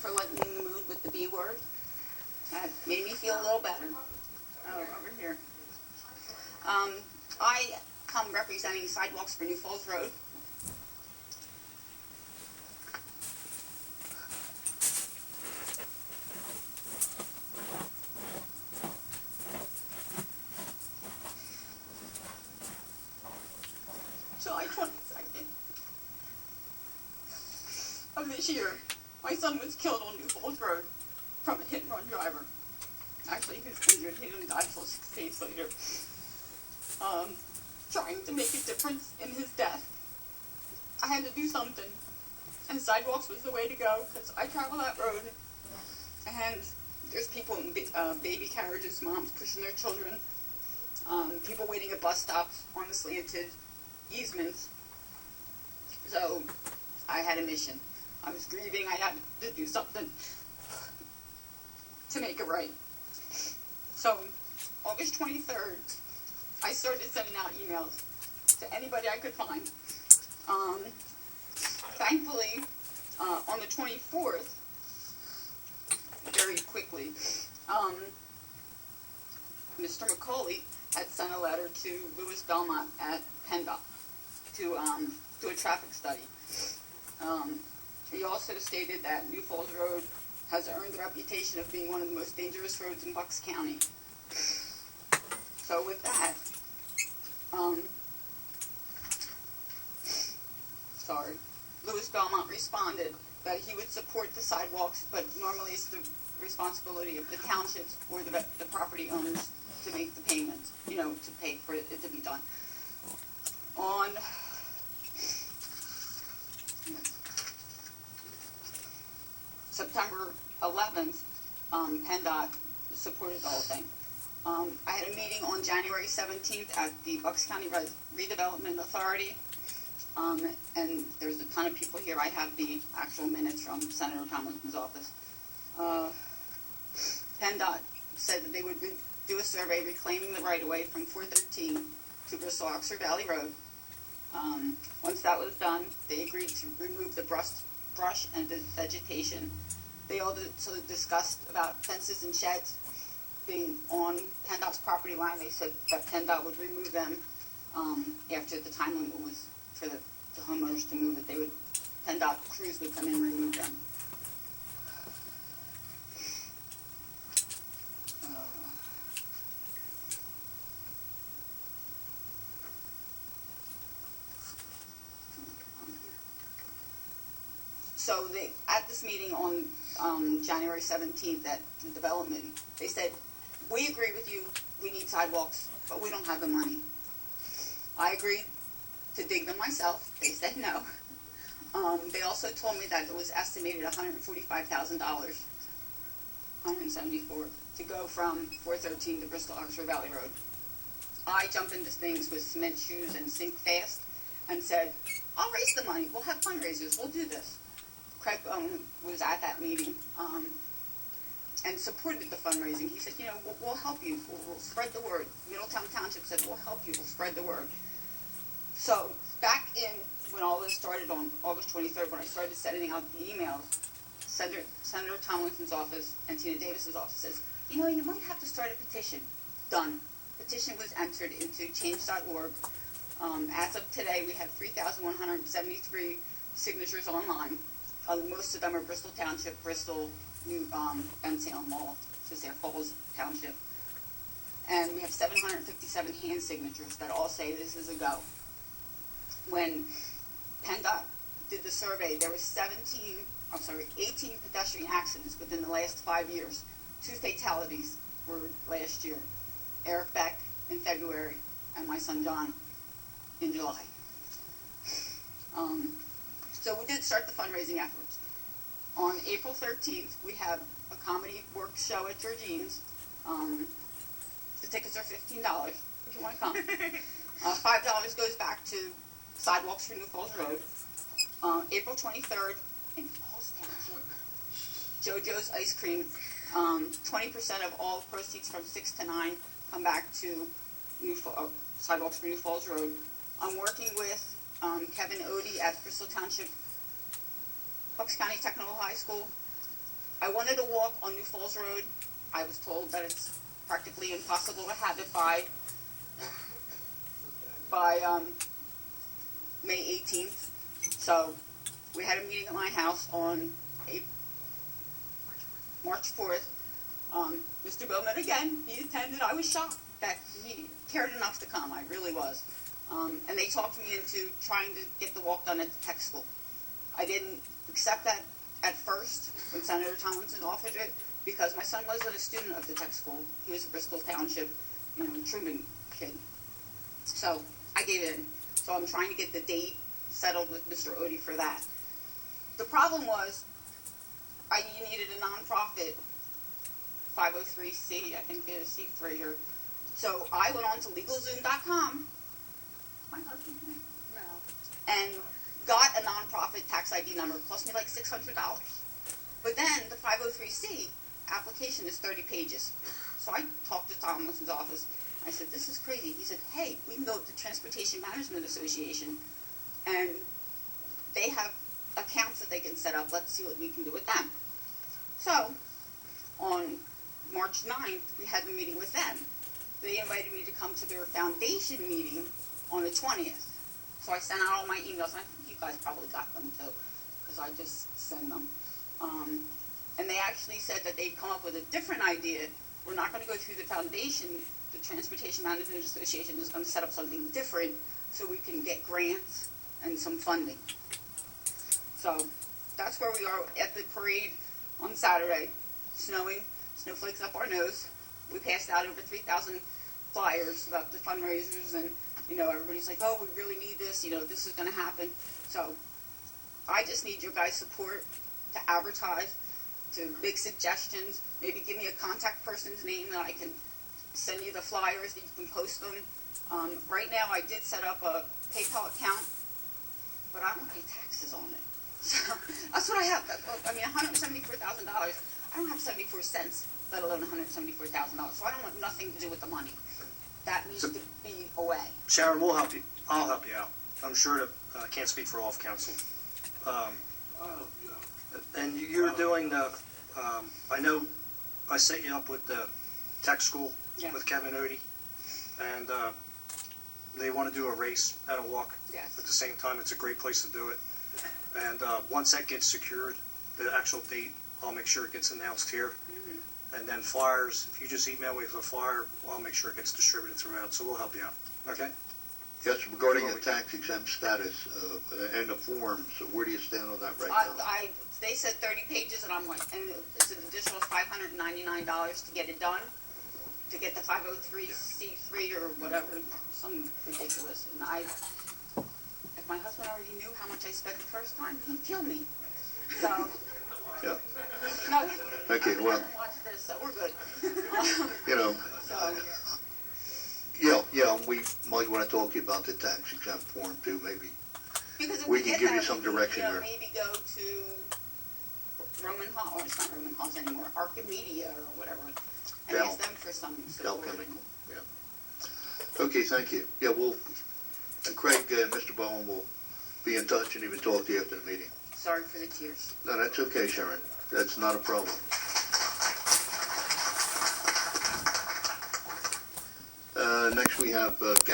for lightening the mood with the B word. That made me feel a little better. Oh, over here. I come representing Sidewalks for New Falls Road. July 22nd of this year, my son was killed on New Falls Road from a hit-and-run driver. Actually, he was injured. He didn't die until 6 days later. Trying to make a difference in his death, I had to do something, and Sidewalks was the way to go, because I travel that road, and there's people in baby carriages, moms pushing their children, people waiting at bus stops on the slanted easements. So I had a mission. I was grieving. I had to do something to make it right. So August 23rd, I started sending out emails to anybody I could find. Thankfully, on the 24th, very quickly, Mr. McCauley had sent a letter to Louis Belmont at PennDOT to do a traffic study. He also stated that New Falls Road has earned the reputation of being one of the most dangerous roads in Bucks County. So with that, Louis Belmont responded that he would support the sidewalks, but normally it's the responsibility of the townships or the property owners to make the payment, to pay for it to be done. On September 11th, PennDOT supported the whole thing. I had a meeting on January 17th at the Bucks County Redevelopment Authority, and there's a ton of people here. I have the actual minutes from Senator Tomlinson's office. PennDOT said that they would do a survey reclaiming the right-of-way from 413 to Bristol Valley Road. Once that was done, they agreed to remove the brush and the vegetation. They also discussed about fences and sheds being on PennDOT's property line. They said that PennDOT would remove them after the time limit was for the homeowners to move it. PennDOT crews would come in and remove them. So at this meeting on January 17th at the development, they said, we agree with you, we need sidewalks, but we don't have the money. I agreed to dig them myself. They said no. They also told me that it was estimated $145,000, $174, to go from 413 to Bristol Valley Road. I jump into things with cement shoes and sink fast and said, I'll raise the money. We'll have fundraisers. We'll do this. Craig was at that meeting and supported the fundraising. He said, we'll help you. We'll spread the word. Middletown Township said, we'll help you. We'll spread the word. So back in when all this started on August 23rd, when I started sending out the emails, Senator Tomlinson's office and Tina Davis's office says, you might have to start a petition. Done. Petition was entered into change.org. As of today, we have 3,173 signatures online. Most of them are Bristol Township, Bristol, and Salem Mall, Cedar Falls Township. And we have 757 hand signatures that all say this is a go. When PennDOT did the survey, there was 18 pedestrian accidents within the last 5 years. 2 fatalities were last year. Eric Beck in February, and my son John in July. So we did start the fundraising efforts. On April 13th, we have a comedy work show at Georgine's. The tickets are $15 if you want to come. $5 goes back to Sidewalks for New Falls Road. April 23rd, in Falls Township, JoJo's Ice Cream. 20% of all proceeds from 6 to 9 come back to Sidewalks for New Falls Road. I'm working with Kevin Odie at Bristol Township, Bucks County Technical High School, I wanted to walk on New Falls Road. I was told that it's practically impossible to have it by May 18th. So we had a meeting at my house on March 4th. Mr. Bowman, again, he attended. I was shocked that he cared enough to come. I really was. And they talked me into trying to get the walk done at the tech school. I didn't accept that at first when Senator Tomlinson offered it, because my son wasn't a student of the tech school. He was a Bristol Township, Truman kid. So I gave in. So I'm trying to get the date settled with Mr. Odie for that. The problem was, you needed a nonprofit 503C, I think there's a C3 here. So I went on to LegalZoom.com, my husband, no, and got a nonprofit tax ID number. It cost me like $600. But then the 503C application is 30 pages. So I talked to Tomlinson's office. I said, this is crazy. He said, hey, we can go to the Transportation Management Association, and they have accounts that they can set up. Let's see what we can do with them. So on March 9th, we had the meeting with them. They invited me to come to their foundation meeting on the 20th. So I sent out all my emails, and I think you guys probably got them too, because I just send them. And they actually said that they'd come up with a different idea. We're not going to go through the foundation. The Transportation Management Association is going to set up something different so we can get grants and some funding. So that's where we are at the parade on Saturday. Snowing, snowflakes up our nose. We passed out over 3,000 flyers about the fundraisers, and everybody's like, oh, we really need this, this is going to happen. So I just need your guys' support to advertise, to make suggestions, maybe give me a contact person's name that I can send you the flyers, that you can post them. Right now I did set up a PayPal account, but I don't pay taxes on it. So that's what I have. I mean, $174,000. I don't have 74 cents, let alone $174,000. So I don't want nothing to do with the money. That needs to be away. Sharon, we'll help you. I'll help you out. I'm sure that I can't speak for all of council. And you're doing the, I know I set you up with the tech school, yes, with Kevin Odie, and they want to do a race and a walk, yes, at the same time. It's a great place to do it. And once that gets secured, the actual date, I'll make sure it gets announced here. Mm-hmm. And then flyers, if you just email me with a flyer, I'll make sure it gets distributed throughout. So we'll help you out. Okay? Yes, regarding the tax exempt status and the forms, so where do you stand on that right now? They said 30 pages, and I'm like, and it's an additional $599 to get it done, to get the 503c3 or whatever, some ridiculous. And if my husband already knew how much I spent the first time, he'd kill me. So, yeah. No, okay, well, watch this, so we're good. Yeah, we might want to talk to you about the tax exempt form too, maybe. Because if we can give that, you some direction there. Maybe go to Roman Hall, or it's not Roman Halls anymore, Archimedia or whatever, and ask them for some support. Chemical, yeah. Okay, thank you. Yeah, and Craig, Mr. Bowen will be in touch and even talk to you after the meeting. Sorry for the tears. No, that's okay, Sharon. That's not a problem. Next we have